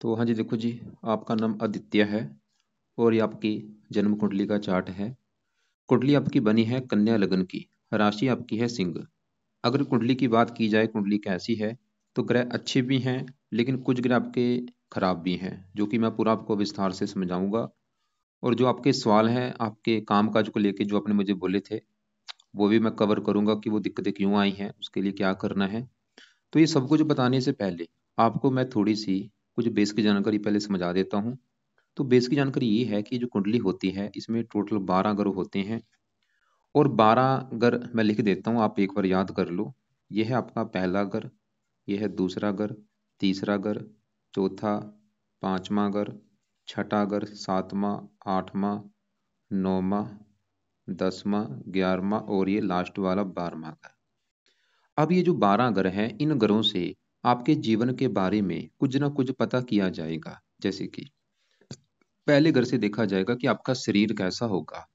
तो हाँ जी, देखो जी, आपका नाम आदित्य है और ये आपकी जन्म कुंडली का चार्ट है। कुंडली आपकी बनी है कन्या लगन की, राशि आपकी है सिंह। अगर कुंडली की बात की जाए, कुंडली कैसी है, तो ग्रह अच्छे भी हैं लेकिन कुछ ग्रह आपके खराब भी हैं, जो कि मैं पूरा आपको विस्तार से समझाऊंगा। और जो आपके सवाल हैं आपके काम काज को लेके जो आपने मुझे बोले थे, वो भी मैं कवर करूंगा कि वो दिक्कतें क्यों आई हैं, उसके लिए क्या करना है। तो ये सब कुछ बताने से पहले आपको मैं थोड़ी सी कुछ बेसिक जानकारी पहले समझा देता हूँ। तो बेस की जानकारी ये है कि जो कुंडली होती है इसमें टोटल 12 ग्रह होते हैं। और 12 ग्रह मैं लिख देता हूँ, आप एक बार याद कर लो। यह है आपका पहला ग्रह, यह है दूसरा ग्रह, तीसरा ग्रह, चौथा, पांचवा ग्रह, छठा ग्रह, सातवां, आठवां, नौवां, 10वां, 11वां और ये लास्ट वाला 12वां ग्रह। अब ये जो 12 ग्रह हैं, इन ग्रहों से आपके जीवन के बारे में कुछ ना कुछ पता किया जाएगा। जैसे कि पहले घर से देखा जाएगा कि आपका शरीर कैसा होगा,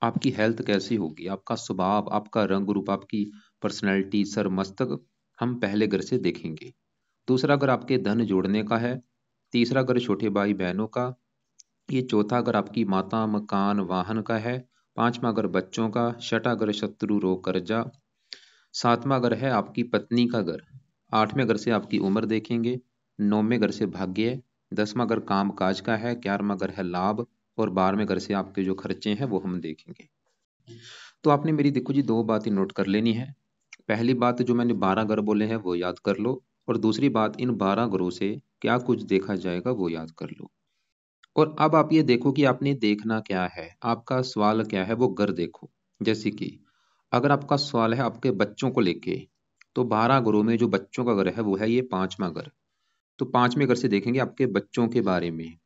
आपकी हेल्थ कैसी होगी, आपका स्वभाव, आपका रंग रूप, आपकी पर्सनैलिटी, सर मस्तक, हम पहले घर से देखेंगे। दूसरा घर आपके धन जोड़ने का है। तीसरा घर छोटे भाई बहनों का। ये चौथा घर आपकी माता, मकान, वाहन का है। पांचवा घर बच्चों का। छठा घर शत्रु, रोग, कर्जा। सातवां घर है आपकी पत्नी का घर। आठवें घर से आपकी उम्र देखेंगे। नौवें घर से भाग्य। 10वां घर काम काज का है। 11वां घर है लाभ। और 12वें घर से आपके जो खर्चे हैं वो हम देखेंगे। तो आपने मेरी देखो जी दो बातें नोट कर लेनी है। पहली बात, जो मैंने 12 ग्रह बोले हैं वो याद कर लो। और दूसरी बात, इन 12 ग्रहों से क्या कुछ देखा जाएगा वो याद कर लो। और अब आप ये देखो कि आपने देखना क्या है, आपका सवाल क्या है, वो घर देखो। जैसे कि अगर आपका सवाल है आपके बच्चों को लेके, तो 12 घरों में जो बच्चों का घर है वो है ये पांचवा घर। तो पांचवें घर से देखेंगे आपके बच्चों के बारे में।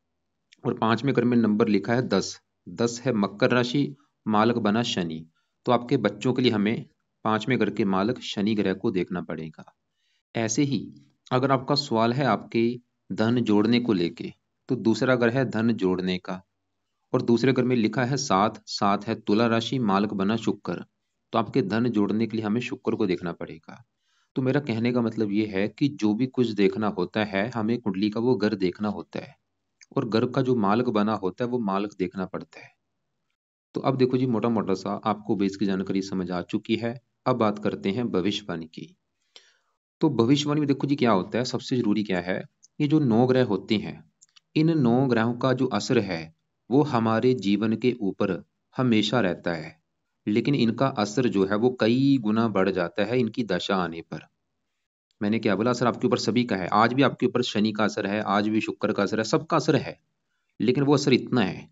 और पांचवें घर में नंबर लिखा है 10। 10 है मकर राशि, मालक बना शनि। तो आपके बच्चों के लिए हमें पांचवें घर के मालक शनि ग्रह को देखना पड़ेगा। ऐसे ही अगर आपका सवाल है आपके धन जोड़ने को लेके, तो दूसरा घर है धन जोड़ने का। और दूसरे घर में लिखा है 7। 7 है तुला राशि, मालक बना शुक्र। तो आपके धन जोड़ने के लिए हमें शुक्र को देखना पड़ेगा। तो मेरा कहने का मतलब ये है कि जो भी कुछ देखना होता है हमें कुंडली का वो घर देखना होता है। और घर का जो मालक बना होता है वो मालक देखना पड़ता है। तो अब देखो जी, मोटा मोटा सा आपको बेस की जानकारी समझ आ चुकी है। अब बात करते हैं भविष्यवाणी की। तो भविष्यवाणी में देखो जी क्या होता है, सबसे जरूरी क्या है, ये जो 9 ग्रह होते हैं, इन 9 ग्रहों का जो असर है वो हमारे जीवन के ऊपर हमेशा रहता है। लेकिन इनका असर जो है वो कई गुना बढ़ जाता है इनकी दशा आने पर। मैंने क्या बोला, असर आपके ऊपर सभी का है। आज भी आपके ऊपर शनि का असर है, आज भी शुक्र का असर है, सबका असर है। लेकिन वो असर इतना है।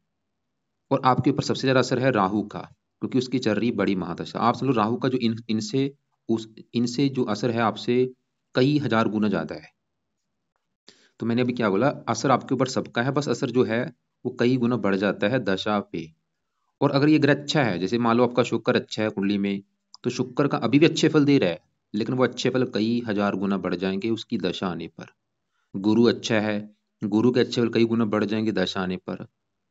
और आपके ऊपर सबसे ज्यादा असर है राहु का, क्योंकि उसकी चल रही बड़ी महादशा। आप समझो राहु का जो इनसे उस इनसे जो असर है आपसे कई हजार गुना ज्यादा है। तो मैंने अभी क्या बोला, असर आपके ऊपर सबका है, बस असर जो है वो कई गुना बढ़ जाता है दशा पे। और अगर ये ग्रह अच्छा है, जैसे मान लो आपका शुक्र अच्छा है कुंडली में, तो शुक्र का अभी भी अच्छे फल दे रहा है, लेकिन वो अच्छे फल कई हजार गुना बढ़ जाएंगे उसकी दशा आने पर। गुरु अच्छा है, गुरु के अच्छे फल कई गुना बढ़ जाएंगे दशा आने पर।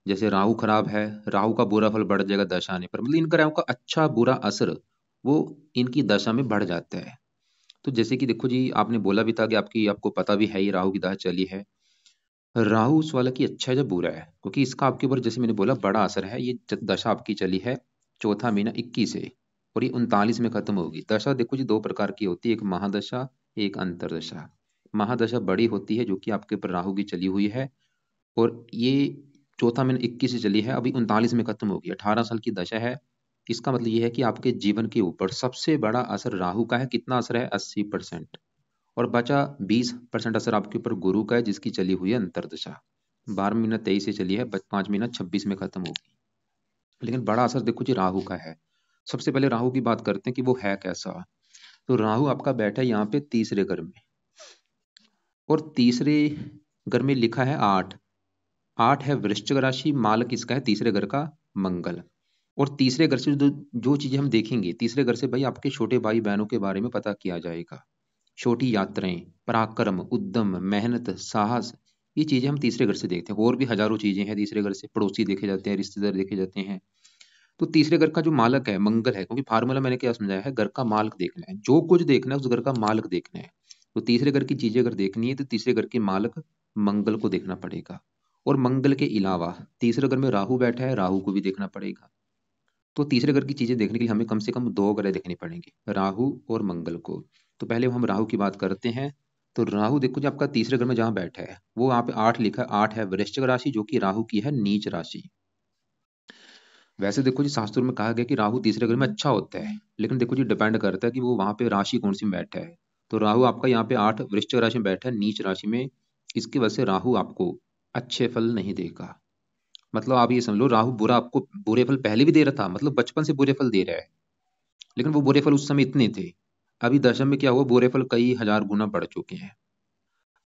जैसे राहु खराब है, राहु का बुरा फल बढ़ जाएगा दशा आने पर। मतलब इन ग्रहों का अच्छा बुरा असर वो इनकी दशा में बढ़ जाता है। तो जैसे कि देखो जी, आपने बोला भी था कि आपको पता भी है ये राहु की दशा चली है। राहु उस वाला की अच्छा है या बुरा है, क्योंकि इसका आपके ऊपर जैसे मैंने बोला बड़ा असर है। ये दशा आपकी चली है चौथा महीना 21 से, और ये 39 में खत्म होगी। दशा देखो जी दो प्रकार की होती है, एक महादशा, एक अंतरदशा। महादशा बड़ी होती है जो कि आपके ऊपर राहु की चली हुई है, और ये चौथा महीना 21 से चली है, अभी 39 में खत्म होगी, 18 साल की दशा है। इसका मतलब ये है कि आपके जीवन के ऊपर सबसे बड़ा असर राहु का है। कितना असर है, 80%। और बचा 20% असर आपके ऊपर गुरु का है, जिसकी चली हुई है अंतरदशा। 12 महीना 23 से चली है, 5 महीना 26 में खत्म होगी। लेकिन बड़ा असर देखो जी राहु का है। सबसे पहले राहु की बात करते हैं कि वो है कैसा। तो राहु आपका बैठा है यहाँ पे तीसरे घर में, और तीसरे घर में लिखा है 8। 8 है वृश्चिक राशि, मालक इसका है तीसरे घर का मंगल। और तीसरे घर से जो चीजें हम देखेंगे, तीसरे घर से भाई आपके छोटे भाई बहनों के बारे में पता किया जाएगा। छोटी यात्राएं, पराक्रम, उद्यम, मेहनत, साहस, ये चीजें हम तीसरे घर से देखते हैं। और भी हजारों चीजें हैं तीसरे घर से, पड़ोसी देखे जाते हैं, रिश्तेदार देखे जाते हैं। तो तीसरे घर का जो मालक है मंगल है, क्योंकि फार्मूला मैंने क्या समझाया है, घर का मालक देखना है, जो कुछ देखना है उस घर का मालक देखना है। तो तीसरे घर की चीजें अगर देखनी है तो तीसरे घर के मालक मंगल को देखना पड़ेगा। और मंगल के अलावा तीसरे घर में राहु बैठा है, राहु को भी देखना पड़ेगा। तो तीसरे घर की चीजें देखने के लिए हमें कम से कम दो ग्रह देखने पड़ेंगे, राहु और मंगल को। तो पहले हम राहु की बात करते हैं। तो राहु देखो जो आपका तीसरे घर में जहां बैठा है वो यहाँ पे 8 लिखा है, 8 है वृश्चिक राशि, जो कि राहु की है नीच राशि। वैसे देखो जी शास्त्रों में कहा गया कि राहु तीसरे घर में अच्छा होता है, लेकिन देखो जी डिपेंड करता है कि वो वहां पे राशि कौन सी में बैठा है। तो राहु आपका यहाँ पे 8 वृश्चिक राशि में बैठा है नीच राशि में। इसकी वजह से राहु आपको अच्छे फल नहीं देगा। मतलब आप ये समझ लो राहु बुरा आपको बुरे फल पहले भी दे रहा था, मतलब बचपन से बुरे फल दे रहा है, लेकिन वो बुरे फल उस समय इतने थे। अभी दशम में क्या हुआ, बुरे फल कई हजार गुना बढ़ चुके हैं।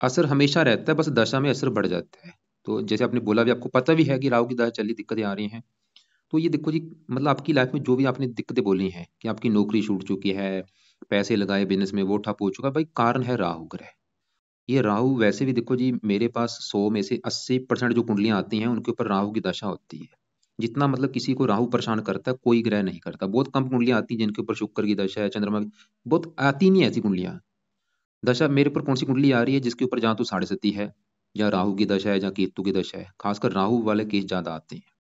असर हमेशा रहता है, बस दशा में असर बढ़ जाता है। तो जैसे आपने बोला भी, आपको पता भी है कि राहु की दशा चली, दिक्कतें आ रही हैं। तो ये देखो जी, मतलब आपकी लाइफ में जो भी आपने दिक्कतें बोली हैं कि आपकी नौकरी छूट चुकी है, पैसे लगाए बिजनेस में वो ठप हो चुका, भाई कारण है राहु ग्रह। ये राहु वैसे भी देखो जी, मेरे पास 100 में से 80% जो कुंडलियां आती हैं उनके ऊपर राहु की दशा होती है। जितना मतलब किसी को राहु परेशान करता है कोई ग्रह नहीं करता। बहुत कम कुंडलियां आती हैं जिनके ऊपर शुक्र की दशा है, चंद्रमा की, बहुत आती नहीं है ऐसी कुंडलियां। दशा मेरे ऊपर कौन सी कुंडली आ रही है जिसके ऊपर जहाँ तो साढ़े सती है, या राहु की दशा है, या केतु की दशा है, खासकर राहु वाले केस ज्यादा आते हैं।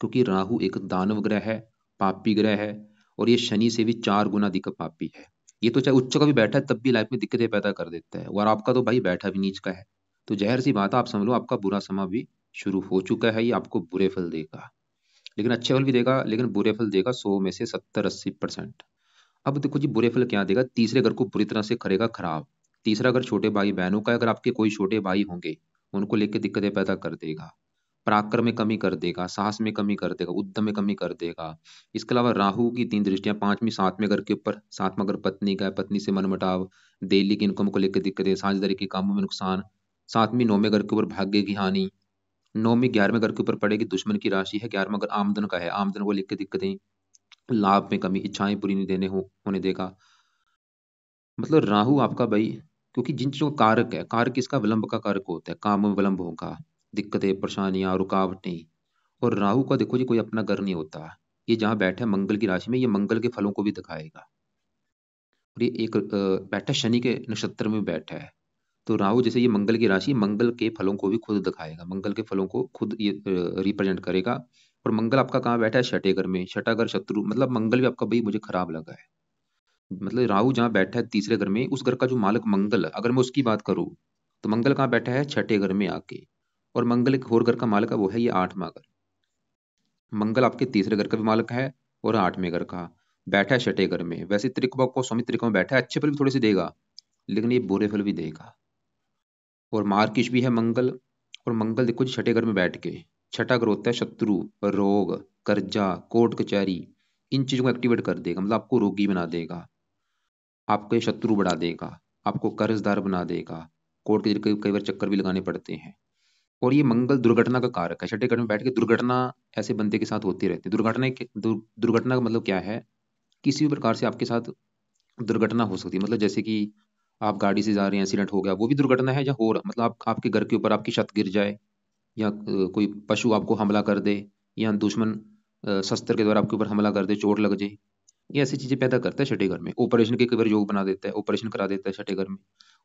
क्योंकि राहु एक दानव ग्रह है, पापी ग्रह है, और ये शनि से भी 4 गुना अधिक पापी है। ये तो चाहे उच्च का भी बैठा है तब भी लाइफ में दिक्कतें पैदा कर देता है, और आपका तो भाई बैठा भी नीच का है। तो जहर सी बात है, आप समझ लो आपका बुरा समय भी शुरू हो चुका है, ये आपको बुरे फल देगा। लेकिन अच्छे फल भी देगा, लेकिन बुरे फल देगा 100 में से 70-80%। अब देखो जी बुरे फल क्या देगा, तीसरे घर को पूरी तरह से करेगा खराब। तीसरा घर छोटे भाई बहनों का है, अगर आपके कोई छोटे भाई होंगे उनको लेकर दिक्कतें पैदा कर देगा। पराक्रम में कमी कर देगा, साहस में कमी कर देगा, उद्यम में कमी कर देगा। इसके अलावा राहु की 3 दृष्टियां, पांचवीं सातवें घर के ऊपर, सातवां घर पत्नी का है, पत्नी से मनमुटाव, डेली की इनकम को लेकर दिक्कतें, साझेदारी के कामों में नुकसान। सातवीं नौवें घर के ऊपर भाग्य की हानि। नौवीं 11वें घर के ऊपर पड़ेगी, दुश्मन की राशि है। 11वां घर आमदन का है, आमदन को लेकर दिक्कतें, लाभ में कमी, इच्छाएं पूरी नहीं होने देगा। मतलब राहु आपका भाई, क्योंकि जिन चीजों का कारक है, कारक इसका विलंब का कारक होता है, काम में विलंब होगा, दिक्कतें परेशानियां रुकावटें। और राहु का देखो जी कोई अपना घर नहीं होता। ये जहाँ बैठा है मंगल की राशि में, ये मंगल के फलों को भी दिखाएगा। और ये एक बैठा शनि के नक्षत्र में बैठा है। तो राहु जैसे ये मंगल की राशि, मंगल के फलों को भी खुद दिखाएगा, मंगल के फलों को खुद ये रिप्रेजेंट करेगा। और मंगल आपका कहाँ बैठा है, छठे घर में। छठा घर शत्रु, मतलब मंगल भी आपका भाई मुझे खराब लगा है। मतलब राहु जहाँ बैठा है तीसरे घर में, उस घर का जो मालिक मंगल, अगर मैं उसकी बात करूँ तो मंगल कहाँ बैठा है, छठे घर में आके। और मंगल एक और घर का मालिक है, वो है ये 8वां घर। मंगल आपके तीसरे घर का भी मालिक है, और 8वें घर का। बैठा है छठे घर में। वैसे त्रिकोण को स्वामी त्रिकोण में बैठा है, अच्छे फल भी थोड़े से देगा, लेकिन ये बुरे फल भी देगा। और मार्किश भी है मंगल। और मंगल देखो जी छठे घर में बैठ के, छठा घर होता है शत्रु, रोग, कर्जा, कोर्ट कचहरी, इन चीजों को एक्टिवेट कर देगा। मतलब आपको रोगी बना देगा, आपके शत्रु बढ़ा देगा, आपको कर्जदार बना देगा, कोर्ट के कई बार चक्कर भी लगाने पड़ते हैं। और ये मंगल दुर्घटना का कारक है, छठे घर में बैठ के दुर्घटना ऐसे बंदे के साथ होती रहती है। दुर्घटना का मतलब क्या है, किसी भी प्रकार से आपके साथ दुर्घटना हो सकती है। मतलब जैसे कि आप गाड़ी से जा रहे हैं, एक्सीडेंट हो गया, वो भी दुर्घटना है। या हो रहा मतलब आप आपके घर के ऊपर आपकी छत गिर जाए, या कोई पशु आपको हमला कर दे, या दुश्मन शस्त्र के द्वारा आपके ऊपर हमला कर दे, चोट लग जाए। ये ऐसी चीजें पैदा करता है छठे घर में। ऑपरेशन के कई बार योग बना देता है, ऑपरेशन करा देता है छठे घर में।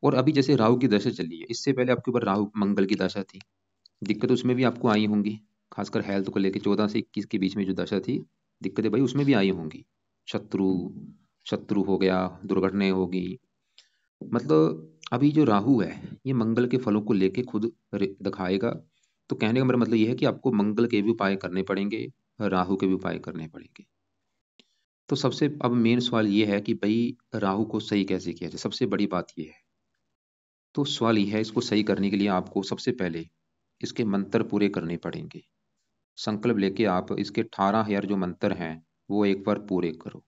और अभी जैसे राहु की दशा चली है, इससे पहले आपके ऊपर राहु मंगल की दशा थी, दिक्कत उसमें भी आपको आई होंगी। खासकर हेल्थ को लेकर 14 से 21 के बीच में जो दशा थी, दिक्कतें भाई उसमें भी आई होंगी। शत्रु शत्रु हो गया, दुर्घटनाएं होगी। मतलब अभी जो राहु है ये मंगल के फलों को लेके खुद दिखाएगा। तो कहने का मेरा मतलब ये है कि आपको मंगल के भी उपाय करने पड़ेंगे, राहु के भी उपाय करने पड़ेंगे। तो सबसे अब मेन सवाल ये है कि भाई राहु को सही कैसे किया जाए, सबसे बड़ी बात ये है। तो सवाल ये है, इसको सही करने के लिए आपको सबसे पहले इसके मंत्र पूरे करने पड़ेंगे। संकल्प लेके आप इसके 18,000 जो मंत्र हैं वो एक बार पूरे करो।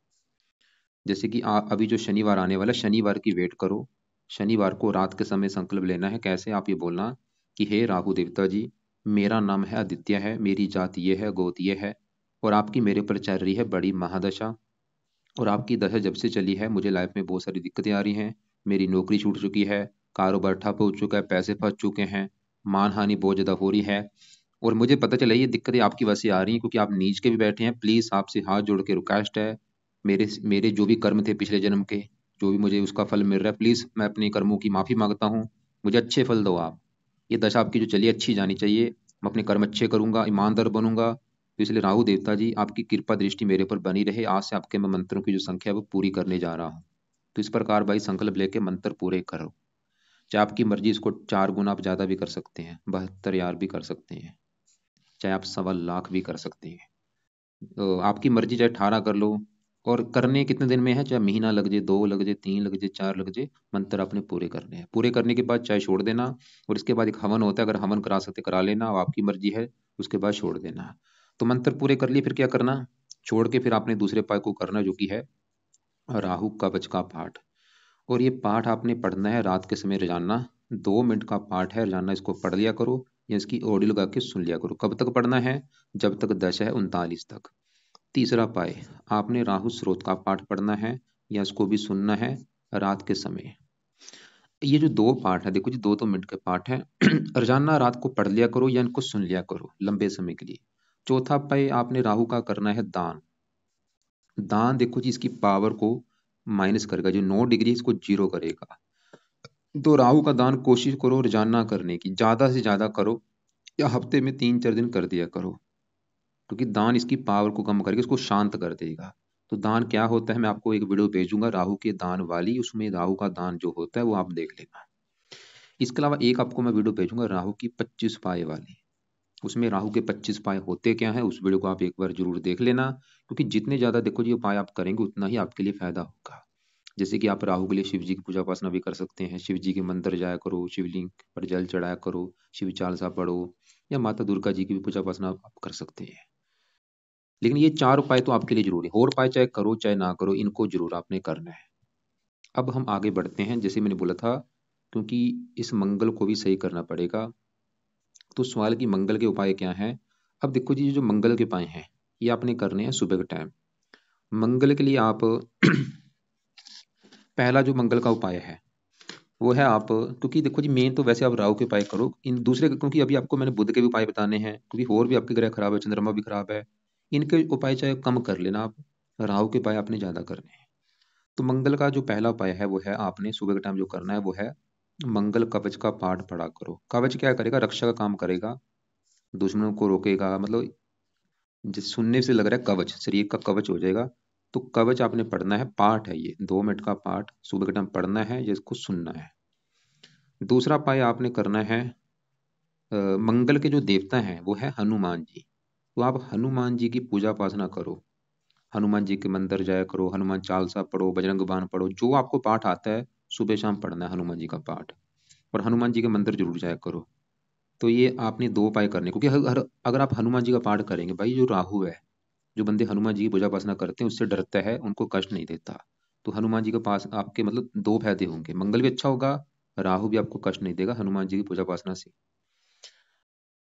जैसे कि आप अभी जो शनिवार आने वाला है, शनिवार की वेट करो। शनिवार को रात के समय संकल्प लेना है। कैसे, आप ये बोलना कि हे राहु देवता जी, मेरा नाम है आदित्य है, मेरी जात ये है, गोत ये है, और आपकी मेरे पर चल रही है बड़ी महादशा। और आपकी दशा जब से चली है मुझे लाइफ में बहुत सारी दिक्कतें आ रही हैं। मेरी नौकरी छूट चुकी है, कारोबार ठप हो चुका है, पैसे फंस चुके हैं, मान हानि बहुत ज्यादा हो रही है। और मुझे पता चला ये दिक्कतें आपकी वजह से आ रही हैं, क्योंकि आप नीच के भी बैठे हैं। प्लीज आपसे हाथ जोड़ के रिक्वेस्ट है, मेरे मेरे जो भी कर्म थे पिछले जन्म के, जो भी मुझे उसका फल मिल रहा है, प्लीज मैं अपने कर्मों की माफी मांगता हूँ, मुझे अच्छे फल दो आप। ये दशा आपकी जो चलिए अच्छी जानी चाहिए, मैं अपने कर्म अच्छे करूंगा, ईमानदार बनूंगा। तो इसलिए राहु देवता जी आपकी कृपा दृष्टि मेरे पर बनी रहे, आज से आपके मैं मंत्रों की जो संख्या है वो पूरी करने जा रहा हूँ। तो इस प्रकार भाई संकल्प लेके मंत्र पूरे करो। चाहे आपकी मर्जी, इसको 4 गुना आप ज्यादा भी कर सकते हैं, 72 हजार भी कर सकते हैं, चाहे आप 1.25 लाख भी कर सकते हैं। तो आपकी मर्जी, चाहे 18 कर लो। और करने कितने दिन में है, चाहे महीना लग जाए, 2 लग जाए, 3 लग जाए, 4 लग जाए, मंत्र आपने पूरे करने हैं। पूरे करने के बाद चाहे छोड़ देना। और इसके बाद एक हवन होता है, अगर हवन करा सकते करा लेना, और आपकी मर्जी है उसके बाद छोड़ देना। तो मंत्र पूरे कर लिए, फिर क्या करना, छोड़ के फिर आपने दूसरे पाय को करना, जो कि है राहु कवच का पाठ। और ये पाठ आपने पढ़ना है रात के समय रोजाना। 2 मिनट का पाठ है रोजाना, इसको पढ़ लिया करो या इसकी ऑडियो लगा के सुन लिया करो। कब तक पढ़ना है, जब तक दशा है 39 तक। तीसरा पाए, आपने राहु स्रोत का पाठ पढ़ना है या इसको भी सुनना है रात के समय। ये जो 2 पाठ है, देखो जी 2-2 मिनट के पाठ है रोजाना रात को पढ़ लिया करो या इनको सुन लिया करो लंबे समय के लिए। चौथा पाए, आपने राहु का करना है दान। दान देखो जी इसकी पावर को माइनस करेगा, जो 9 डिग्री इसको 0 करेगा। तो राहु का दान कोशिश करो रोजाना करने की, ज्यादा से ज्यादा करो, या हफ्ते में 3-4 दिन कर दिया करो। क्योंकि दान इसकी पावर को कम करके इसको शांत कर देगा। तो दान क्या होता है, मैं आपको एक वीडियो भेजूंगा राहु के दान वाली, उसमें राहु का दान जो होता है वो आप देख लेना। इसके अलावा एक आपको मैं वीडियो भेजूंगा राहु की 25 पाए वाली, उसमें राहु के 25 पाए होते क्या है, उस वीडियो को आप एक बार जरूर देख लेना। क्योंकि जितने ज्यादा देखो जी उपाय आप करेंगे उतना ही आपके लिए फायदा होगा। जैसे कि आप राहु के लिए शिव जी की पूजा उपासना भी कर सकते हैं, शिव जी के मंदिर जाया करो, शिवलिंग पर जल चढ़ाया करो, शिव चालीसा पढ़ो, या माता दुर्गा जी की भी पूजा उपासना आप कर सकते हैं। लेकिन ये 4 उपाय तो आपके लिए जरूरी है, और उपाय चाहे करो चाहे ना करो, इनको जरूर आपने करना है। अब हम आगे बढ़ते हैं, जैसे मैंने बोला था, क्योंकि इस मंगल को भी सही करना पड़ेगा। तो सवाल की मंगल के उपाय क्या हैं। अब देखो जी, ये जो मंगल के उपाय हैं ये आपने करने हैं सुबह के टाइम। मंगल के लिए आप पहला जो मंगल का उपाय है वो है आप, क्योंकि देखो जी मेन तो वैसे आप राहु के उपाय करो, इन दूसरे क्योंकि अभी आपको मैंने बुध के भी उपाय बताने हैं, क्योंकि और भी आपके ग्रह खराब है, चंद्रमा भी खराब है। इनके उपाय चाहे कम कर लेना आप, राहु के उपाय आपने ज्यादा करने हैं। तो मंगल का जो पहला उपाय है वो है आपने सुबह के टाइम जो करना है वो है मंगल कवच का पाठ पढ़ा करो। कवच क्या करेगा, रक्षा का काम करेगा, दुश्मनों को रोकेगा। मतलब जिस सुनने से लग रहा है कवच, शरीर का कवच हो जाएगा। तो कवच आपने पढ़ना है, पाठ है ये 2 मिनट का पाठ, सुबह के टाइम पढ़ना है या इसको सुनना है। दूसरा उपाय आपने करना है, मंगल के जो देवता हैं वो है हनुमान जी। तो आप हनुमान जी की पूजा उपासना करो, हनुमान जी के मंदिर जाया करो, हनुमान चालीसा पढ़ो, बजरंग बाण पढ़ो, जो आपको पाठ आता है सुबह शाम पढ़ना है हनुमान जी का पाठ। और हनुमान जी के मंदिर जरूर जाया करो। तो ये आपने 2 उपाय करने, क्योंकि अगर आप हनुमान जी का पाठ करेंगे, भाई जो राहु है, जो बंदे हनुमान जी की पूजा उपासना करते हैं उससे डरता है, उनको कष्ट नहीं देता। तो हनुमान जी के पास आपके मतलब 2 फायदे होंगे, मंगल भी अच्छा होगा, राहु भी आपको कष्ट नहीं देगा हनुमान जी की पूजा उपासना से।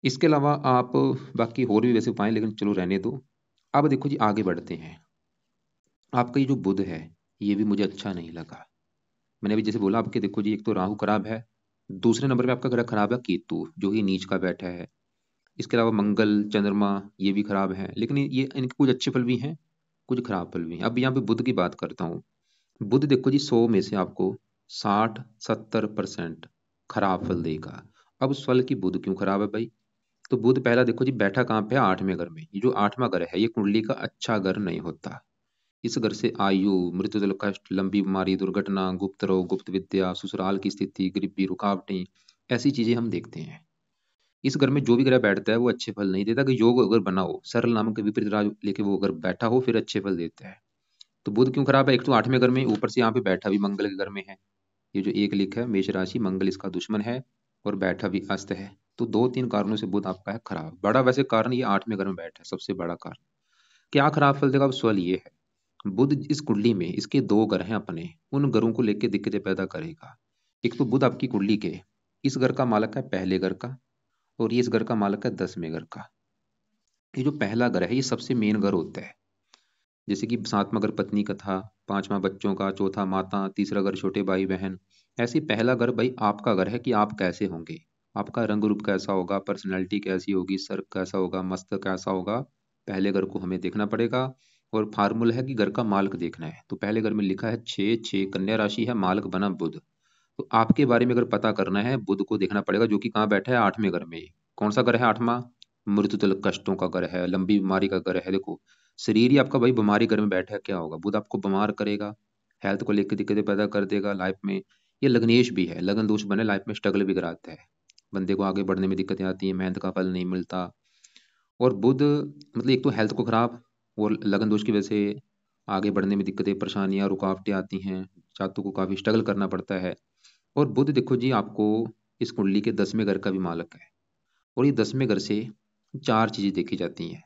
इसके अलावा आप बाकी और भी वैसे उपाय, लेकिन चलो रहने दो। अब देखो जी आगे बढ़ते हैं। आपका ये जो बुध है ये भी मुझे अच्छा नहीं लगा। मैंने अभी जैसे बोला आपके, देखो जी एक तो राहु खराब है, दूसरे नंबर पे आपका ग्रह खराब है केतु, जो ही नीच का बैठा है। इसके अलावा मंगल चंद्रमा ये भी खराब है, लेकिन ये इनके कुछ अच्छे फल भी हैं, कुछ खराब फल भी हैं। अब यहाँ पे बुध की बात करता हूँ। बुध देखो जी 100 में से आपको 60-70% खराब फल देगा। अब उस फल की बुध क्यों खराब है भाई। तो बुध पहला देखो जी बैठा कहाँ पे है, 8वें घर में। ये जो 8वां घर है ये कुंडली का अच्छा घर नहीं होता। इस घर से आयु, मृत्युदल, कष्ट, लंबी बीमारी, दुर्घटना, गुप्त रोग, गुप्त विद्या, ससुराल की स्थिति, गरीबी, रुकावटें, ऐसी चीजें हम देखते हैं। इस घर में जो भी ग्रह बैठता है वो अच्छे फल नहीं देता। कि योग अगर बना हो, सरल नाम के विपरीत राज लेके वो अगर बैठा हो फिर अच्छे फल देता है। तो बुध क्यों खराब है, एक तो 8वें घर में, ऊपर से यहाँ पे बैठा भी मंगल के घर में है। ये जो एक लिखा है मेष राशि, मंगल इसका दुश्मन है, और बैठा भी अस्त है। तो 2-3 कारणों से बुध आपका है खराब। बड़ा वैसे कारण ये 8वें घर में बैठा है, सबसे बड़ा कारण। क्या खराब फल देगा, अब सवाल ये है। बुध इस कुंडली में इसके 2 घर हैं अपने, उन घरों को लेके दिक्कतें पैदा करेगा। एक तो बुध आपकी कुंडली के इस घर का मालक है पहले घर का, और ये इस घर का मालक है 10वें घर का। ये जो पहला घर है ये सबसे मेन घर होता है। जैसे कि 7वां घर पत्नी का था, 5वां बच्चों का, चौथा माता, तीसरा घर छोटे भाई बहन। ऐसे ही पहला घर भाई आपका घर है कि आप कैसे होंगे, आपका रंग रूप कैसा होगा, पर्सनैलिटी कैसी होगी, सर कैसा होगा, मस्त कैसा होगा। पहले घर को हमें देखना पड़ेगा। और फार्मूला है कि घर का मालक देखना है। तो पहले घर में लिखा है 6-6 कन्या राशि है, मालक बना बुध। तो आपके बारे में अगर पता करना है, बुध को देखना पड़ेगा, जो कि कहाँ बैठा है, 8वें घर में। कौन सा घर है 8वां? मृत्युतल कष्टों का घर है, लंबी बीमारी का घर है। देखो, शरीर ही आपका भाई बीमारी घर में बैठा है, क्या होगा? बुध आपको बीमार करेगा, हेल्थ को लेकर दिक्कतें पैदा कर देगा लाइफ में। ये लग्नेश भी है, लगन दोष बने, लाइफ में स्ट्रगल भी कराता है, बंदे को आगे बढ़ने में दिक्कतें आती हैं, मेहनत का फल नहीं मिलता। और बुध मतलब एक तो हेल्थ को खराब, और लगन दोष की वजह से आगे बढ़ने में दिक्कतें, परेशानियां, रुकावटें आती हैं, जातकों को काफी स्ट्रगल करना पड़ता है। और बुध देखो जी, आपको इस कुंडली के 10वें घर का भी मालक है। और ये 10वें घर से चार चीजें देखी जाती हैं।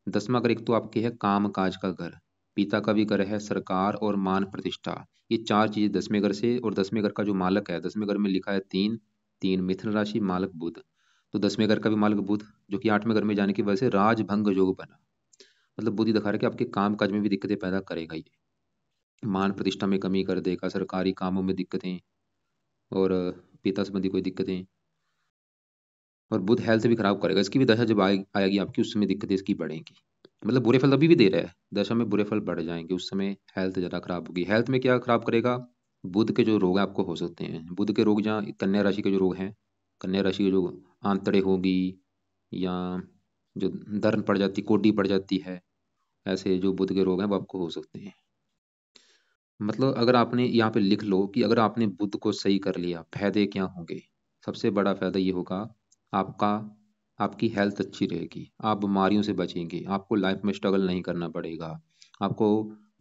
10वां घर एक तो आपके है काम काज का घर, पिता का भी घर है, सरकार और मान प्रतिष्ठा। ये चार चीजें 10वें घर से। और 10वें घर का जो मालक है, 10वें घर में लिखा है तीन, तीन मिथुन राशि, मालक बुध। तो 10वें घर का भी मालक बुध, जो कि 8वें घर में जाने की वजह से राजभंग योग बना। मतलब बुध ही दिखा रहा है कि आपके काम काज में भी दिक्कतें पैदा करेगा ये, मान प्रतिष्ठा में कमी कर देगा, सरकारी कामों में दिक्कतें, और पिता संबंधी कोई दिक्कतें। और बुध हेल्थ भी खराब करेगा, इसकी भी दशा जब आएगी आपकी, उस समय दिक्कतें इसकी बढ़ेंगी। मतलब बुरे फल अभी भी दे रहा है, दशा में बुरे फल बढ़ जाएंगे, उस समय हेल्थ ज़्यादा खराब होगी। हेल्थ में क्या खराब करेगा? बुध के जो रोग आपको हो सकते हैं, बुध के रोग, जहाँ कन्या राशि के जो रोग हैं, कन्या राशि के जो आंतड़े होगी, या जो दर्द पड़ जाती, कोडी पड़ जाती है, ऐसे जो बुध के रोग हैं वो आपको हो सकते हैं। मतलब अगर आपने यहाँ पे लिख लो कि अगर आपने बुध को सही कर लिया, फायदे क्या होंगे? सबसे बड़ा फायदा ये होगा, आपका आपकी हेल्थ अच्छी रहेगी, आप बीमारियों से बचेंगे, आपको लाइफ में स्ट्रगल नहीं करना पड़ेगा, आपको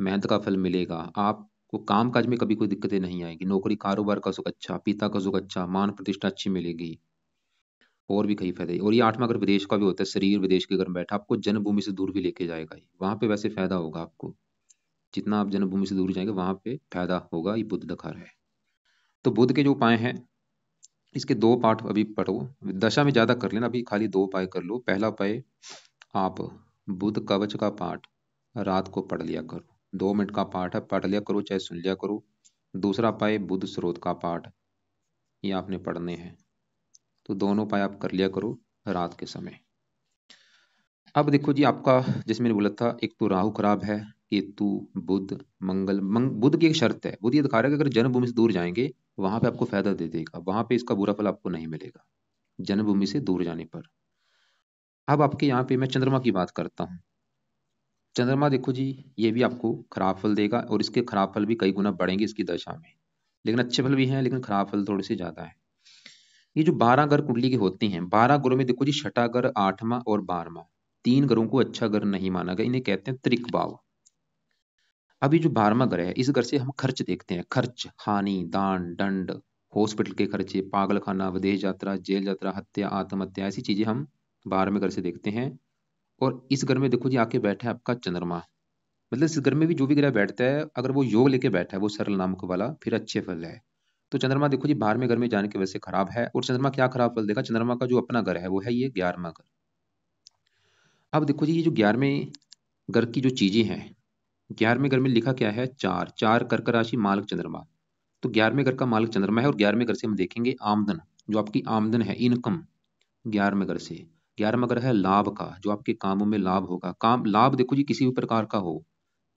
मेहनत का फल मिलेगा, आपको काम काज में कभी कोई दिक्कतें नहीं आएगी, नौकरी कारोबार का सुख अच्छा, पिता का सुख अच्छा, मान प्रतिष्ठा अच्छी मिलेगी। और भी कई फायदे। और ये 8वां अगर विदेश का भी होता है, शरीर विदेश के घर में बैठा, आपको जन्मभूमि से दूर भी लेके जाएगा ये, वहां पे वैसे फायदा होगा आपको, जितना आप जन्मभूमि से दूर जाएंगे वहां पे फायदा होगा, ये बुध दिखा रहा है। तो बुध के जो उपाय हैं, इसके दो पाठ अभी पढ़ो, दशा में ज्यादा कर लेना, अभी खाली दो उपाय कर लो। पहला उपाय, आप बुध कवच का पाठ रात को पढ़ लिया करो, 2 मिनट का पाठ है, पढ़ लिया करो चाहे सुन लिया करो। दूसरा उपाय, बुध स्रोत का पाठ, ये आपने पढ़ने हैं। तो दोनों उपाय आप कर लिया करो रात के समय। अब देखो जी, आपका जैसे मैंने बोला था, एक तो राहु खराब है, केतु, बुध, मंगल। बुध की एक शर्त है, बुध ये दिखा रहा है कि अगर जन्मभूमि से दूर जाएंगे, वहां पे आपको फायदा दे देगा, वहां पे इसका बुरा फल आपको नहीं मिलेगा, जन्मभूमि से दूर जाने पर। अब आपके यहाँ पे मैं चंद्रमा की बात करता हूँ। चंद्रमा देखो जी, ये भी आपको खराब फल देगा, और इसके खराब फल भी कई गुना बढ़ेंगे इसकी दशा में। लेकिन अच्छे फल भी हैं, लेकिन खराब फल थोड़े से ज्यादा है। ये जो 12 घर कुंडली के होते हैं, 12 घरों में देखो जी, छठा घर, 8वां और 12वां, तीन घरों को अच्छा घर नहीं माना गया, इन्हें कहते हैं त्रिक भाव। अभी जो 12वां घर है, इस घर से हम खर्च देखते हैं, खर्च, हानि, दान, दंड, हॉस्पिटल के खर्चे, पागल खाना, विदेश यात्रा, जेल यात्रा, हत्या, आत्महत्या, ऐसी चीजें हम 12वें घर से देखते हैं। और इस घर में देखो जी, आके बैठा है आपका चंद्रमा। मतलब इस घर में भी जो भी ग्रह बैठता है, अगर वो योग लेके बैठा है, वो सरल नामक वाला, फिर अच्छे फल है। तो चंद्रमा देखो जी, 12वें घर में जाने की वजह से खराब है। और चंद्रमा क्या खराब फल देगा? चंद्रमा का जो अपना घर है वो है ये 11वां घर। अब देखो जी, ये जो 11वें घर की जो चीजें हैं, 11वें घर में लिखा क्या है? चार, चार कर्क राशि, मालक चंद्रमा। तो 11वें घर का मालक चंद्रमा है, और 11वें घर से हम देखेंगे आमदन, जो आपकी आमदन है, इनकम, 11वें घर से। 11वां घर है लाभ का, जो आपके कामों में लाभ होगा। काम लाभ देखो जी, किसी भी प्रकार का हो,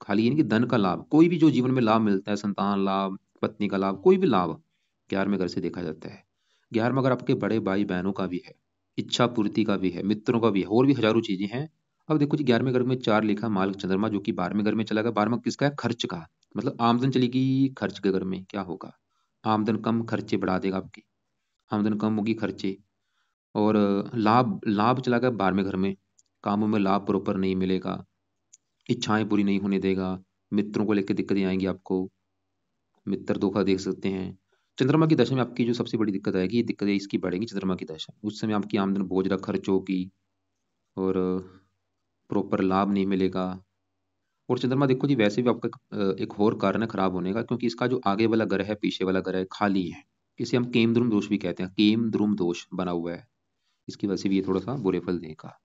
खाली ये नहीं कि धन का लाभ, कोई भी जो जीवन में लाभ मिलता है, संतान लाभ, पत्नी का लाभ, कोई भी लाभ 11वें घर से देखा जाता है। 11वां घर आपके बड़े भाई बहनों का भी है, इच्छा पूर्ति का भी है, मित्रों का भी है, और भी हजारों चीजें हैं। अब देखो जी, 11वें घर में चार लिखा मालक चंद्रमा, जो कि 12वें घर में चला गया। 12वां किसका है? खर्च का। मतलब आमदन चलेगी, खर्च के घर में क्या होगा? आमदन कम, खर्चे बढ़ा देगा आपकी, आमदन कम होगी, खर्चे। और लाभ, लाभ चला गया 12वें घर में, कामों में लाभ प्रॉपर नहीं मिलेगा, इच्छाएं पूरी नहीं होने देगा, मित्रों को लेकर दिक्कतें आएंगी आपको, मित्र धोखा देख सकते हैं। चंद्रमा की दशा में आपकी जो सबसे बड़ी दिक्कत आएगी, ये दिक्कतें इसकी बढ़ेंगी चंद्रमा की दशा में। उस समय आपकी आमदन बहुत ज्यादा खर्च होगी, और प्रॉपर लाभ नहीं मिलेगा। और चंद्रमा देखो जी, वैसे भी आपका एक और कारण है खराब होने का, क्योंकि इसका जो आगे वाला ग्रह है, पीछे वाला ग्रह है, खाली है। इसे हम केम द्रुम दोष भी कहते हैं, केम द्रुम दोष बना हुआ है, इसकी वजह से भी ये थोड़ा सा बुरे फल देगा।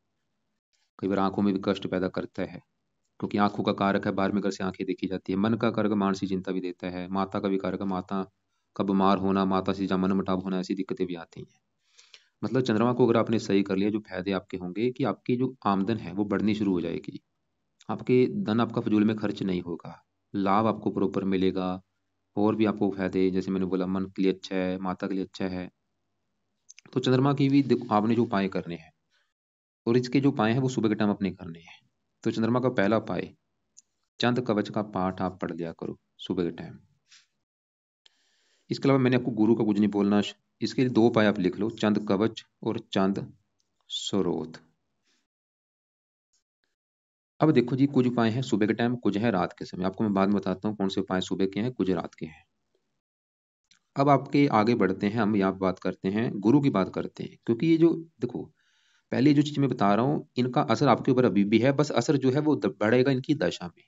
कई बार आंखों में भी कष्ट पैदा करता है, क्योंकि आंखों का कारक है, 12वें घर से आंखें देखी जाती है। मन का कारक मानसिक चिंता भी देता है, माता का भी कारक है, माता का बीमार होना, माता से मन मुटाव होना, ऐसी दिक्कतें भी आती हैं। मतलब चंद्रमा को अगर आपने सही कर लिया, जो फायदे आपके होंगे कि आपकी जो आमदन है वो बढ़नी शुरू हो जाएगी, आपके धन आपका फजूल में खर्च नहीं होगा, लाभ आपको प्रॉपर मिलेगा, और भी आपको फायदे, जैसे मैंने बोला मन के लिए अच्छा है, माता के लिए अच्छा है। तो चंद्रमा की भी देखो आपने जो उपाय करने हैं, और इसके जो उपाय हैं वो सुबह के टाइम अपने करने हैं। तो चंद्रमा का पहला उपाय, चंद कवच का पाठ आप पढ़ लिया करो सुबह के टाइम। इसके अलावा मैंने आपको गुरु का कुछ नहीं बोलना। इसके लिए दो उपाय आप लिख लो, चंद कवच और चंद सरोत। अब देखो जी, कुछ उपाय हैं सुबह के टाइम, कुछ है रात के समय। आपको मैं बाद में बताता हूँ कौन से उपाय सुबह के हैं, कुछ रात के हैं। अब आपके आगे बढ़ते हैं, हम यहाँ बात करते हैं, गुरु की बात करते हैं। क्योंकि ये जो देखो, पहले जो चीज मैं बता रहा हूँ इनका असर आपके ऊपर अभी भी है, बस असर जो है वो बढ़ेगा इनकी दशा में।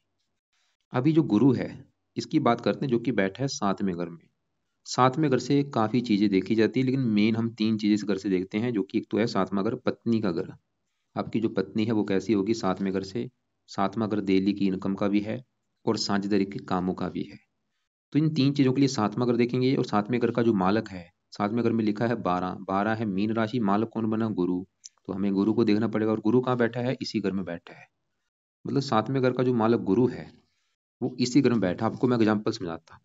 अभी जो गुरु है इसकी बात करते हैं, जो कि बैठा है सातवें घर में। सातवें घर से काफी चीजें देखी जाती है, लेकिन मेन हम तीन चीजें इस घर से देखते हैं, जो कि एक तो है सातवां घर, पत्नी का घर। आपकी जो पत्नी है वो कैसी होगी सातवें घर से। सातवां घर डेली की इनकम का भी है और साझेदारी के कामों का भी है। तो इन तीन चीजों के लिए सातवां घर देखेंगे। और सातवें घर का जो मालक है, सातवें घर में लिखा है 12, 12 है मीन राशि, मालक कौन बना, गुरु। तो हमें गुरु को देखना पड़ेगा, और गुरु कहाँ बैठा है, इसी घर में बैठा है। मतलब सातवें घर का जो मालक गुरु है वो इसी घर में बैठा। आपको मैं एग्जाम्पल समझाता हूँ।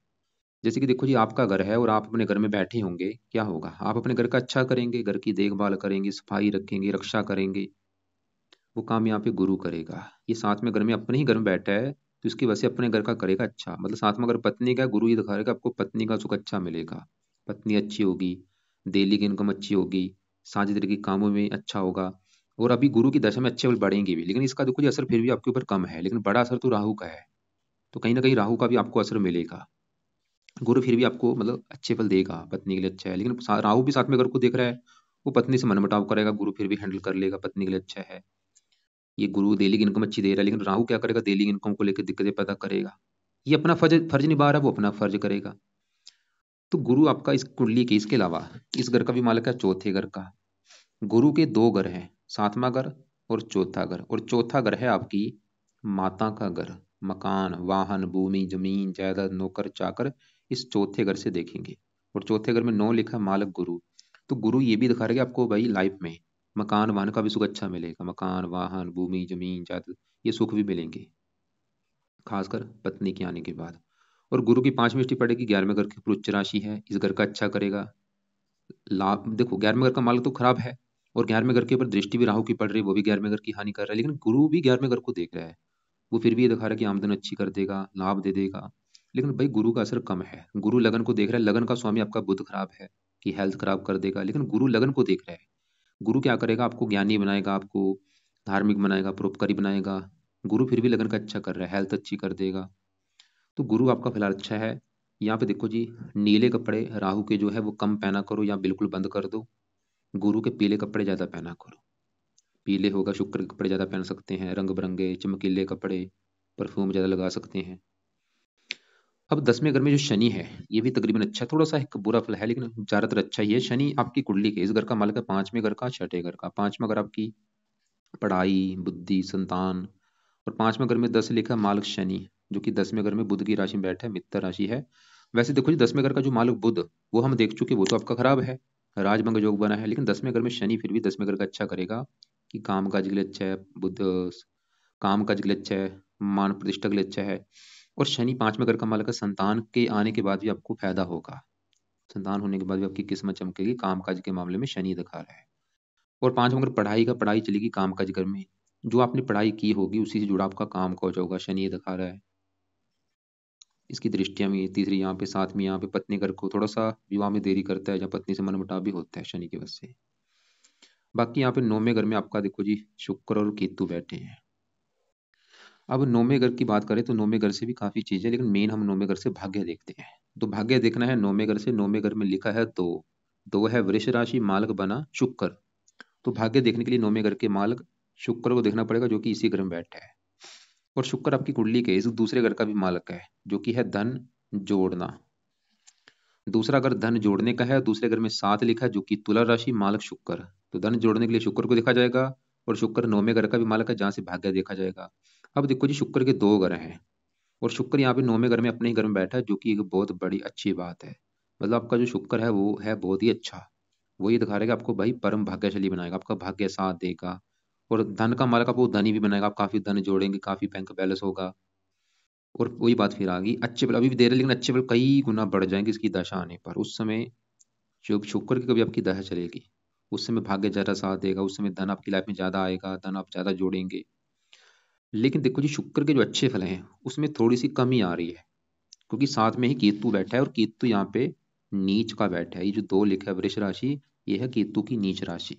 जैसे कि देखो जी, आपका घर है और आप अपने घर में बैठे होंगे, क्या होगा, आप अपने घर का अच्छा करेंगे, घर की देखभाल करेंगे, सफाई रखेंगे, रक्षा करेंगे। वो काम यहाँ पे गुरु करेगा। ये साथ में घर में अपने ही घर में बैठा है, तो इसकी वजह से अपने घर का करेगा अच्छा। मतलब साथ में अगर पत्नी का है, गुरु ये दिखा रहेगा आपको पत्नी का सुख अच्छा मिलेगा, पत्नी अच्छी होगी, डेली की इनकम अच्छी होगी, साझेदारी के कामों में अच्छा होगा। और अभी गुरु की दशा में अच्छे बल बढ़ेंगे भी, लेकिन इसका देखो जी असर फिर भी आपके ऊपर कम है, लेकिन बड़ा असर तो राहु का है। तो कहीं ना कहीं राहु का भी आपको असर मिलेगा। गुरु फिर भी आपको मतलब अच्छे फल देगा, पत्नी के लिए अच्छा है, लेकिन राहु भी साथ में अगर को देख रहा है, वो पत्नी से मनमुटाव करेगा, गुरु फिर भी हैंडल कर लेगा, पत्नी के लिए अच्छा है। ये गुरु डेली की इनकम अच्छी दे रहा है, लेकिन राहु क्या करेगा, डेली इनकम को लेकर दिक्कतें पैदा करेगा। ये अपना फर्ज फर्ज निभा रहा है, वो अपना फर्ज करेगा। तो गुरु आपका इस कुंडली के, इसके अलावा इस घर का भी मालिक है चौथे घर का। गुरु के दो घर हैं, सातवां घर और चौथा घर। और चौथा घर है आपकी माता का घर। मकान, वाहन, भूमि, जमीन, जायदाद, नौकर चाकर इस चौथे घर से देखेंगे। और चौथे घर में 9 लिखा, मालक गुरु। तो गुरु ये भी दिखा रहे कि आपको भाई लाइफ में मकान वाहन का भी सुख अच्छा मिलेगा। मकान, वाहन, भूमि, जमीन, जायदाद, ये सुख भी मिलेंगे, खासकर पत्नी के आने के बाद। और गुरु की 5वीं दृष्टि पड़ेगी 11वें घर की ऊपर, उच्च राशि है, इस घर का अच्छा करेगा। लाभ देखो, 11वें घर का मालक तो खराब है, और 11वें घर के ऊपर दृष्टि भी राहु की पड़ रही है, वो भी 11वें घर की हानि कर रहा है, लेकिन गुरु भी 11वें घर को देख रहा है। वो फिर भी ये दिखा रहा है कि आमदन अच्छी कर देगा, लाभ दे देगा। लेकिन भाई गुरु का असर कम है। गुरु लगन को देख रहा है, लगन का स्वामी आपका बुध खराब है, कि हेल्थ खराब कर देगा, लेकिन गुरु लगन को देख रहा है। गुरु क्या करेगा, आपको ज्ञानी बनाएगा, आपको धार्मिक बनाएगा, परोपकारी बनाएगा। गुरु फिर भी लगन का अच्छा कर रहा है, हेल्थ अच्छी कर देगा। तो गुरु आपका फिलहाल अच्छा है। यहाँ पे देखो जी, नीले कपड़े राहु के जो है वो कम पहना करो या बिल्कुल बंद कर दो। गुरु के पीले कपड़े ज्यादा पहना करो। पीले होगा, शुक्र के कपड़े ज्यादा पहन सकते हैं, रंग बिरंगे चमकीले कपड़े, परफ्यूम ज्यादा लगा सकते हैं। अब 10वें घर में जो शनि है, ये भी तकरीबन अच्छा, थोड़ा सा एक बुरा फल है लेकिन ज्यादातर अच्छा ही है। शनि आपकी कुंडली के, इस घर का मालिक है 5वें घर का, छठे घर का। 5वां घर आपकी पढ़ाई, बुद्धि, संतान। और 5वें घर में 10 लिखा मालक शनि, जो कि 10वें घर में बुध की राशि में बैठा है, मित्र राशि है। वैसे देखो जी, 10वें घर का जो मालक बुध, वो हम देख चुके, वो तो आपका खराब है, राजभंग योग बना है। लेकिन 10वें घर में शनि फिर भी 10वें घर का अच्छा करेगा, कि काम काज के लिए अच्छा है। बुध काम काज के लिए अच्छा है, मान प्रतिष्ठा के लिए अच्छा है। और शनि 5वें घर का मालक है, संतान के आने के बाद भी आपको फायदा होगा। संतान होने के बाद भी आपकी किस्मत चमकेगी, काम काज के मामले में शनि दिखा रहा है। और 5वां घर पढ़ाई का, पढ़ाई चलेगी काम काज घर में, जो आपने पढ़ाई की होगी उसी से जुड़ा आपका काम काज होगा, शनि ये दिखा रहा है। इसकी दृष्टियां भी, तीसरी यहाँ पे, 7वीं यहाँ पे पत्नी घर को थोड़ा सा विवाह में देरी करता है, या पत्नी से मनमुटाव भी होता है शनि की वजह से। बाकी यहाँ पे 9वें घर में आपका देखो जी, शुक्र और केतु बैठे हैं। अब 9वें घर की बात करें तो 9वें घर से भी काफी चीजें, लेकिन मेन हम 9वें घर से भाग्य देखते हैं। तो भाग्य देखना है 9वें घर से। 9वें घर में लिखा है दो, दो है वृष राशि, मालक बना शुक्र। तो भाग्य देखने के लिए 9वें घर के मालक शुक्र को देखना पड़ेगा, जो कि इसी घर में बैठा है। और शुक्र आपकी कुंडली के इस दूसरे घर का भी मालक है, जो कि है धन जोड़ना। दूसरा घर धन जोड़ने का है, दूसरे घर में 7 लिखा है, जो कि तुला राशि, मालक शुक्र। तो धन जोड़ने के लिए शुक्र को देखा जाएगा। और शुक्र 9वें घर का भी मालक है, जहां से भाग्य देखा जाएगा। अब देखो जी, शुक्र के दो घर हैं, और शुक्र यहाँ पे 9वें घर में अपने ही घर में बैठा है, जो कि एक बहुत बड़ी अच्छी बात है। मतलब आपका जो शुक्र है वो है बहुत ही अच्छा। वो ये दिखा रहा है कि आपको भाई परम भाग्यशाली बनाएगा, आपका भाग्य साथ देगा। और धन का मालक आपको धनी भी बनाएगा, आप काफी धन जोड़ेंगे, काफी बैंक बैलेंस होगा। और वही बात फिर आ गई, अच्छे फल अभी भी दे रहे हैं, लेकिन अच्छे फल कई गुना बढ़ जाएंगे इसकी दशा आने पर। उस समय जो शुक्र की कभी आपकी दशा चलेगी, उस समय भाग्य ज़्यादा साथ देगा, उस समय धन आपकी लाइफ में ज़्यादा आएगा, धन आप ज़्यादा जोड़ेंगे। लेकिन देखो जी, शुक्र के जो अच्छे फल हैं उसमें थोड़ी सी कमी आ रही है, क्योंकि साथ में ही केतु बैठा है, और केतु यहाँ पे नीच का बैठा है। ये जो दो लिखा है वृष राशि, ये है केतु की नीच राशि।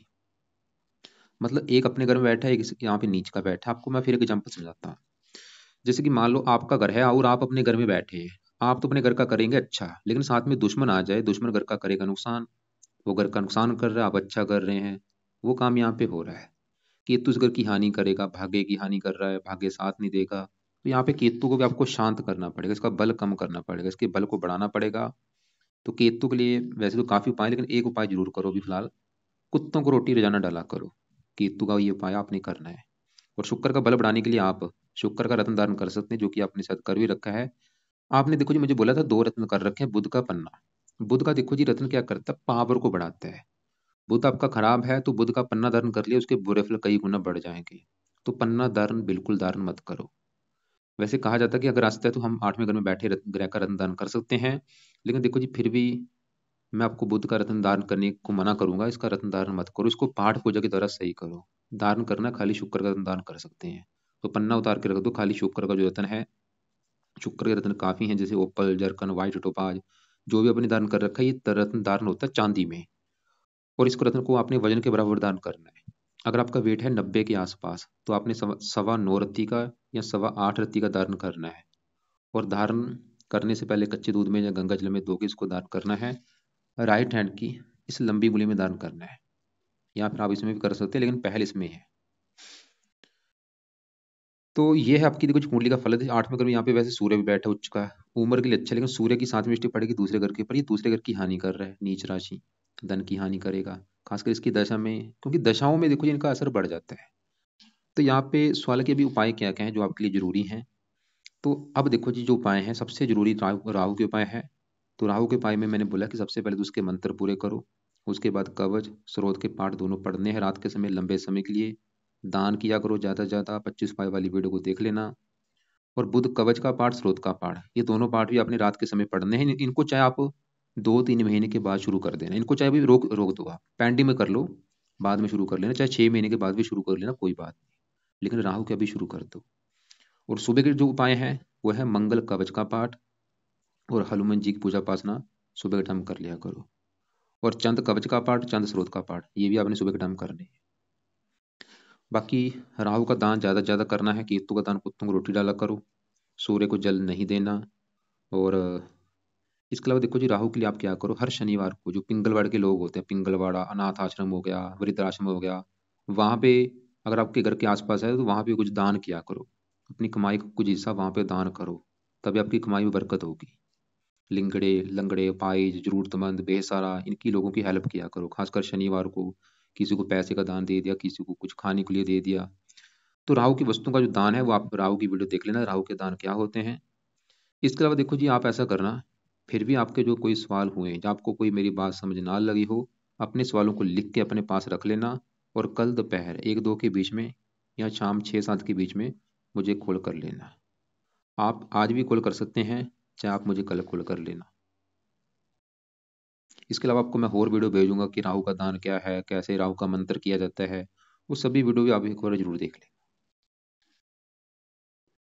मतलब एक अपने घर में बैठा है, एक यहाँ पे नीच का बैठा है। आपको मैं फिर एक एग्जाम्पल समझाता हूँ। जैसे कि मान लो आपका घर है और आप अपने घर में बैठे हैं। आप तो अपने घर का करेंगे अच्छा, लेकिन साथ में दुश्मन आ जाए, दुश्मन घर का करेगा नुकसान। वो घर का नुकसान कर रहा है, आप अच्छा कर रहे हैं, वो काम यहाँ पे हो रहा है। केतु इस घर की हानि करेगा, भाग्य की हानि कर रहा है, भाग्य साथ नहीं देगा। तो यहाँ पे केतु को भी आपको शांत करना पड़ेगा, इसका बल कम करना पड़ेगा, इसके बल को बढ़ाना पड़ेगा। तो केतु के लिए वैसे तो काफी उपाय, लेकिन एक उपाय जरूर करो अभी फिलहाल, कुत्तों को रोटी रोजाना डाला करो। केतु का ये उपाय आपने करना है। और शुक्र का बल बढ़ाने के लिए आप शुक्र का रत्न धारण कर सकते हैं, जो कि आपने शायद कर भी रखा है। आपने देखो जी, मुझे बोला था दो रत्न कर रखे हैं। बुध का पन्ना, बुध का देखो जी रत्न क्या करता है, पावर को बढ़ाता है। बुध आपका खराब है तो बुध का पन्ना धारण कर लिया, उसके बुरे फल कई गुना बढ़ जाएंगे। तो पन्ना धारण बिल्कुल धारण मत करो। वैसे कहा जाता है कि अगर रास्ता है तो हम आठवें घर में बैठे ग्रह का रत्न धारण कर सकते हैं, लेकिन देखो जी फिर भी मैं आपको बुध का रत्न धारण करने को मना करूंगा। इसका रत्न धारण मत करो, इसको पाठ पूजा की तरह सही करो। धारण करना खाली शुक्र का रत्न धारण कर सकते हैं। तो पन्ना उतार के रख दो, खाली शुक्र का जो रत्न है, शुक्र के रत्न काफी हैं, जैसे ओपल, जरकन, व्हाइट टोपाज, जो भी आपने धारण कर रखा है। ये रत्न धारण होता है चांदी में, और इस रत्न को आपने वजन के बराबर दान करना है। अगर आपका वेट है 90 के आसपास, तो आपने सवा 9 रत्ती का या सवा 8 रत्ती का धारण करना है। और धारण करने से पहले कच्चे दूध में या गंगा जल में धो के इसको दान करना है। राइट हैंड की इस लंबी उंगली में दान करना है, या फिर आप इसमें भी कर सकते हैं, लेकिन पहले इसमें है। तो ये है आपकी देखो जो कुंडली का फल है। आठवें घर में यहाँ पे वैसे सूर्य भी बैठा उच्च का, उम्र के लिए अच्छा, लेकिन सूर्य की साथ में दृष्टि पड़ेगी दूसरे घर के पर, ये दूसरे घर की हानि कर रहा है, नीच राशि, धन की हानि करेगा। खासकर इसकी दशा में, क्योंकि दशाओं में देखो जी इनका असर बढ़ जाता है। तो यहाँ पे सवाल के अभी उपाय क्या क्या है जो आपके लिए जरूरी हैं। तो अब देखो जी, जो उपाय हैं सबसे जरूरी राहु राहु के उपाय है। तो राहु के उपाय में मैंने बोला कि सबसे पहले तो उसके मंत्र पूरे करो। उसके बाद कवच स्रोत के पाठ दोनों पढ़ने हैं रात के समय, लंबे समय के लिए। दान किया करो ज्यादा से ज्यादा, 25 उपाय वाली वीडियो को देख लेना। और बुध कवच का पाठ, स्रोत का पाठ, ये दोनों पाठ भी आपने रात के समय पढ़ने हैं। इनको चाहे आप 2-3 महीने के बाद शुरू कर देना, इनको चाहे भी रोक रोक दो, आप पेंडिंग में कर लो, बाद में शुरू कर लेना, चाहे 6 महीने के बाद भी शुरू कर लेना, कोई बात नहीं, लेकिन राहु के अभी शुरू कर दो। और सुबह के जो उपाय हैं वो है मंगल कवच का पाठ और हनुमान जी की पूजा पासना सुबह के टाइम कर लिया करो। और चंद कवच का पाठ, चंद स्रोत का पाठ, ये भी आपने सुबह के टाइम करने हैं। बाकी राहु का दान ज्यादा से ज्यादा करना है, केतु का दान कुत्तों को रोटी डाला करो, सूर्य को जल नहीं देना। और इसके अलावा देखो जी, राहु के लिए आप क्या करो, हर शनिवार को जो पिंगलवाड़ के लोग होते हैं, पिंगलवाड़ा अनाथ आश्रम हो गया, वृद्धाश्रम हो गया, वहां पे अगर आपके घर के आसपास है तो वहां पे कुछ दान किया करो। अपनी कमाई का कुछ हिस्सा वहां पे दान करो, तभी आपकी कमाई में बरकत होगी। लिंगड़े लंगड़े पाइज जरूरतमंद बेसहारा इनकी लोगों की हेल्प किया करो, खासकर शनिवार को। किसी को पैसे का दान दे दिया, किसी को कुछ खाने के लिए दे दिया। तो राहु की वस्तुओं का जो दान है वो आप राहु की वीडियो देख लेना, राहु के दान क्या होते हैं। इसके अलावा देखो जी, आप ऐसा करना, फिर भी आपके जो कोई सवाल हुए या आपको कोई मेरी बात समझ ना लगी हो, अपने सवालों को लिख के अपने पास रख लेना। और कल दोपहर 1-2 के बीच में या शाम 6-7 के बीच में मुझे कॉल कर लेना। आप आज भी कॉल कर सकते हैं, चाहे आप मुझे कल कॉल कर लेना। इसके अलावा आपको मैं और वीडियो भेजूंगा कि राहु का दान क्या है, कैसे राहु का मंत्र किया जाता है। वो सभी वीडियो भी आप एक बार जरूर देख लें।